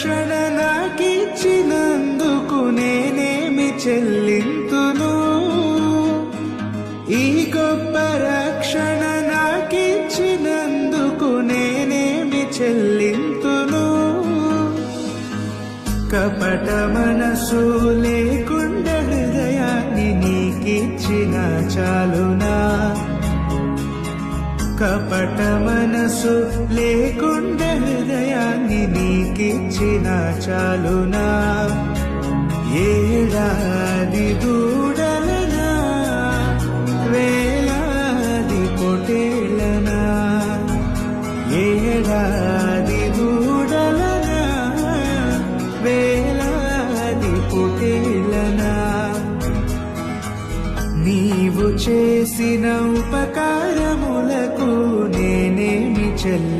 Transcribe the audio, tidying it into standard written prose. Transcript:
రక్షణ నాకిచ్చినందుకు నేనేమి చెల్లింతును? ఈ గొప్ప రక్షణ నాకిచ్చినందుకు నేనేమి చెల్లింతును? కపట మనసు లేకుండా హృదయాన్ని నీకిచ్చిన చాలునా? కపట మనసు లేకుండా హృదయాన్ని నీకిచ్చిన చాలునా? ఏడాది దూడలనా, వేలాది పొటేళ్ళనా? ఏడాది దూడలనా, వేలాది పొటేళ్ళనా? నీవు చేసిన ఉపకారములకు నేనేమి చెల్లి